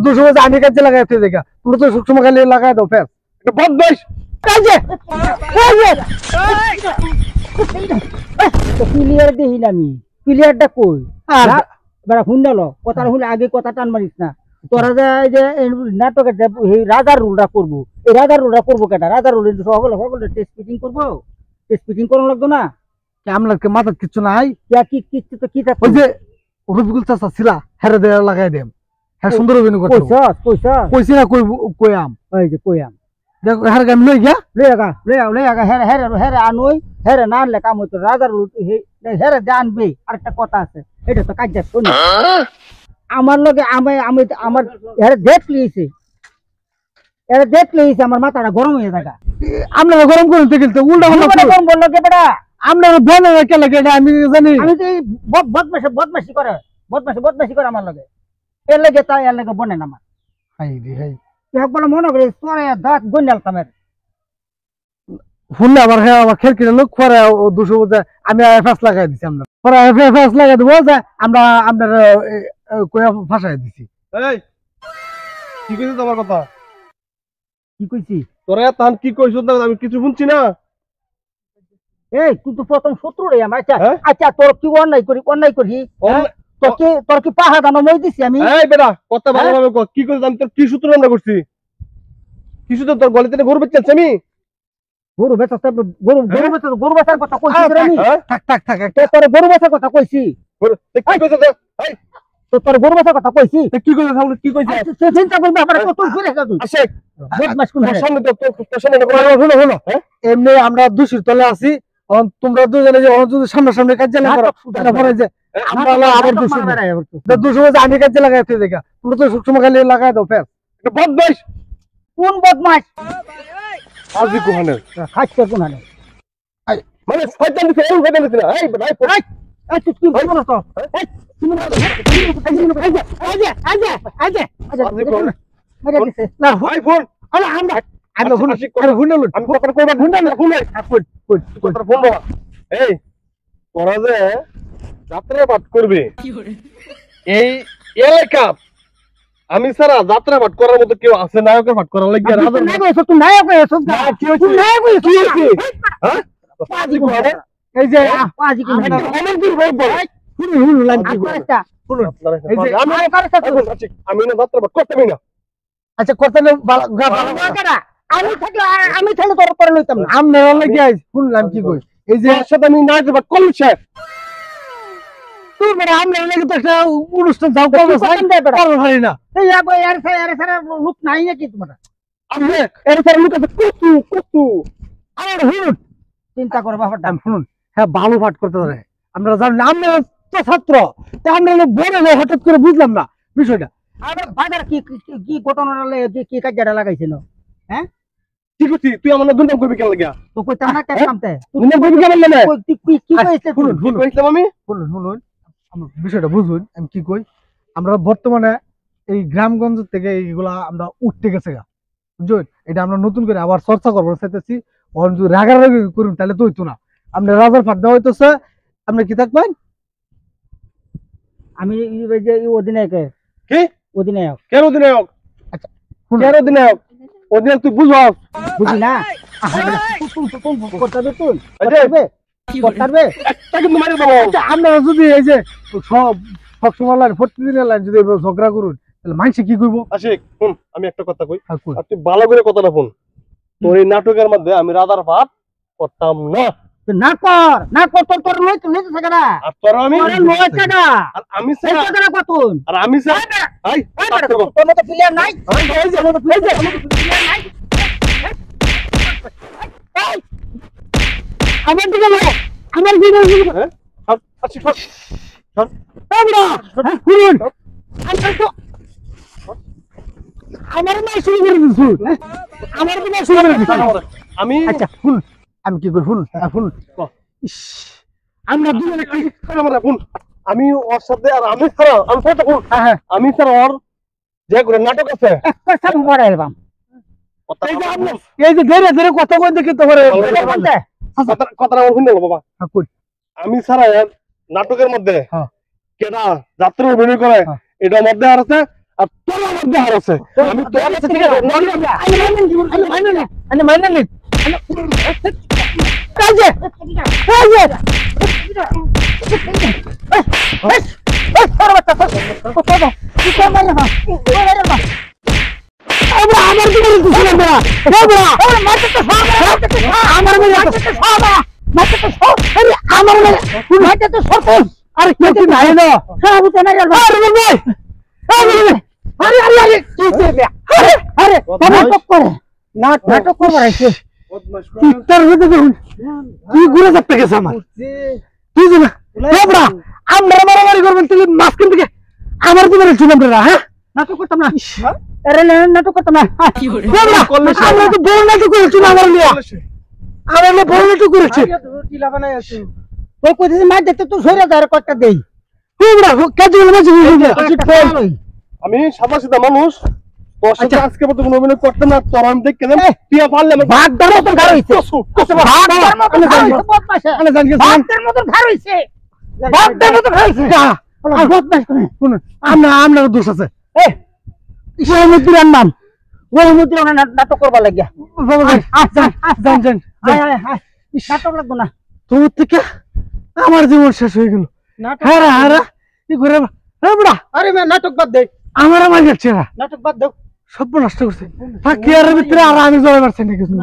দুশো আমি কাজে লাগাইতে দেখা তুমি তো সবসময় খালি লাগাই দাও ফেস এটা বদমাইশ কাজে ক্লিয়ার দেখি না আমি ক্লিয়ারটা কই বেড়া শুনলো কথা শুনে আগে কথা টান মারিস না তোরা যে নাটকের রাজার রোলটা করবো এই রাজার রোলটা করবো কেটা রাজার রোল সকলে সকলে টেস্ট ফিটিং করবো টেস্ট ফিটিং করানো লাগতো না আমলাকে মাথার কিছু নাই কি কিচ্ছু তো কি ওই যে রবিকুল চাচা ছিলা হেরে দেয়া লাগাই দেম হ্যাঁ সুন্দর অভিনয় করতে কইছি না কইয়াম ওই যে কইয়াম দেখো হেরে গাম লই গিয়া লই আগা হেরে হেরে হেরে আনই হেরে না আনলে কাম হইতো রাজার হেরে জানবে আরেকটা কথা আছে এটা তো কাজ যাচ্ছে না আমার লগে আমি আমার হেরে দেখলিছে আমার মাথাটা গরম হয়ে থাকা আপনারা গরম করুন তো উল্টা গরম বললো কে বেটা আপনারা বলে কে লাগে আমি জানি আমি তো বদমাশি করে আমার লগে এর লাগে তাই এর লাগে বনে না আমার হাই রে হাই বলে মনে করি তোরে দাঁত গন্ডাল কামের শুনলে আবার হ্যাঁ আবার খেল কিনে লোক পরে 200 বোঝা আমি ফ্যাস লাগাই দিছি আমরা পরে ফ্যাস লাগাই দেবো যে আমরা আপনার কয়া ফাঁসাই দিছি এই কি কইছিস তোমার কথা কি কইছি তোরা তান কি কইছিস আমি কিছু শুনছি না এই তুই তো প্রথম শত্রু রে আমার আচ্ছা তোর কি অন্যায় করি তোর কি পাহা দানো মই দিছি আমি এই বেটা কথা ভালোভাবে কর কি কইছিস আমি তোর কি সূত্র আমরা করছি কি সূত্র তোর গলিতে গরু বেচছিস আমি গরু বেচার কথা কইছি আমি থাক তোর গরু বেচার কথা কইছি কি কইছিস এই তোর গরু বেচার কথা কইছি কি কইছিস তাহলে কি কইছিস সে চিন্তা করবে আমার কত ঘুরে গেল তুই আশেক বদমাশ কোন তোর সামনে তোর সামনে হলো এমনি আমরা দোষীর তলে আছি তোমরা দুজনে যে যদি সামনে কাজ না করো তারপরে যে আমরা আবার 200 আমি কাজে লাগাইতে দেখা তোমরা তো সবসময় খালি লাগাই দাও ফেস এটা বদমাইশ কোন বদমাশ আজি কোহানে খাচ্ছে কোনানে মানে শয়তান দিছে এই শয়তান দিছে এই ভাই এই তুই কি বলছ তো এই তুমি আজে মেরে দিছে না ভাই ফোন আরে আমরা আমি ফোন আমি কথা কইবা ফোন না ফোন কথা ফোন বাবা এই তোরা যে যাত্রা পাঠ করবে এই এলাকা আমি সারা যাত্রা পাঠ করার মতো কেউ আছে নায়কের পাঠ করার লাগি রাজা না কইছ তুই নায়ক হইছ না কি হইছে নায়ক হইছ কি হ্যাঁ পাজি কোনে এই যে পাজি কোনে আমার কি ভাই বল শুনুন লাগি করেটা এই যে আমি না যাত্রা পাঠ করতে না আচ্ছা করতে আমি থাকলে তোর করে লইতাম না আমরা লাগি আইছ শুনলাম কি কই এই যে এর সাথে আমি নাইতে পাঠ করলি স্যার তুই বড় আমরা লাগি তো একটা অনুষ্ঠান যাও করব পারি না এই यार সারা লোক নাই নাকি তোমার আপনি এর পরে লোক আছে কুতু আরে হুন চিন্তা করো ব্যাপারটা শুনুন হ্যাঁ ভালো পাঠ করতে পারে আমরা জানি আমরা তো ছাত্র তা আমরা বড় হঠাৎ করে বুঝলাম না বিষয়টা আরে বাজার কি ঘটনাটা কি কাজটা লাগাইছিল হ্যাঁ ঠিক আছে তুই আমার দুর্নাম করবি কেন লাগিয়া তো কইতাম না কেন কামতে দুর্নাম করবি কেন মানে কি কইছে শুনুন কইছিলাম আমি শুনুন আমার বিষয়টা বুঝুন আমি কি কই আমরা বর্তমানে এই গ্রামগঞ্জ থেকে এইগুলা আমরা উঠতে গেছে গা বুঝছেন এটা আমরা নতুন করে আবার চর্চা করবো চাইতেছি যদি রাগারাগি করুন তাহলে তো হইতো না আপনি রাজার ফাঁদ দেওয়া হইতেছে আপনি কি থাকবেন আমি যে অধিনায়ক কি অধিনায়ক কেন অধিনায়ক আচ্ছা কেন অধিনায়ক অধিনায়ক তুই বুঝছ বুঝি না করতে তুই আপনারা যদি এই যে সবসময় লাইন প্রতিদিনের লাইন যদি ঝগড়া করুন তাহলে মানুষে কি করবো আশিক শুন আমি একটা কথা কই আর তুই ভালো করে কথাটা শুন তোর এই নাটকের মধ্যে আমি রাজার ভাত করতাম না কর তোর লইতে থাকে না আর তোর আমি লইতে না আর আমি স্যার কতন আর আমি স্যার এই তোর মতো প্লেয়ার নাই তোর মতো প্লেয়ার নাই আমার দিকে আমার দিকে হ্যাঁ আশিক শুনুন আমার না শুরু করে দিচ্ছি আমার না শুরু করে দিচ্ছি আমি আচ্ছা শুন আমি কি করি শুন আমরা দুজনে শুন আমি ওর সাথে আর আমি ছাড়া আমি সাথে শুন আমি ছাড়া ওর যে করে নাটক আছে একটা সাথে পড়ে এলাম এই যে ধীরে ধীরে কথা কই দেখি তোমার কথাটা আমার শুনে বাবা আমি ছাড়া নাটকের মধ্যে কেনা যাত্রা অভিনয় করে এটার মধ্যে আর আছে আর তোর আমার দেহার আছে আমি তোর কাছে থেকে আরে কি নাই না সাবুতে না গেল আরে ভাই আরে আরে আরে কি বে আরে নাটক করে নাটক করে রাখছে তার হতে দেখুন কি ঘুরে যাচ্ছে গেছে আমার তুই জানা এবড়া আমরা মারামারি করবেন তুই মাঝখান থেকে আমার দিকে শুনে আমরা হ্যাঁ নাটক করতাম না আরে নাটক করতাম না আমরা তো বড় নাটক করেছি আমার নিয়ে আমরা বড় নাটক করেছি ওই কইতেছে মাছ দেখতে তো সরে যায় কয়টা দেই এবড়া কাজে মাঝে আমি সাদা সিধা মানুষ তোর সাথে আজকে মতো কোনো অভিনয় করতে না তোর আমি দেখে দেন তুই পারলে আমি ভাগদার মতন ঘর হইছে ভাগদার মতন ঘর হইছে বদমাশে ভাগদার মতন ঘর হইছে ভাগদার মতন ঘর হইছে বদমাশ কোন আমরা দোষ আছে ওই মুদ্রার নাম ওই মুদ্রার নাটক করবা লাগিয়া জান জান নাটক লাগবো না তোর থেকে আমার জীবন শেষ হয়ে গেল হারা হারা কি করে এবড়া আরে মে নাটক বাদ দে আমার আমার যাচ্ছে নাটক বাদ দাও সব নষ্ট করছে ফাঁকি আর ভিতরে আর আমি জয় পারছি না কিছু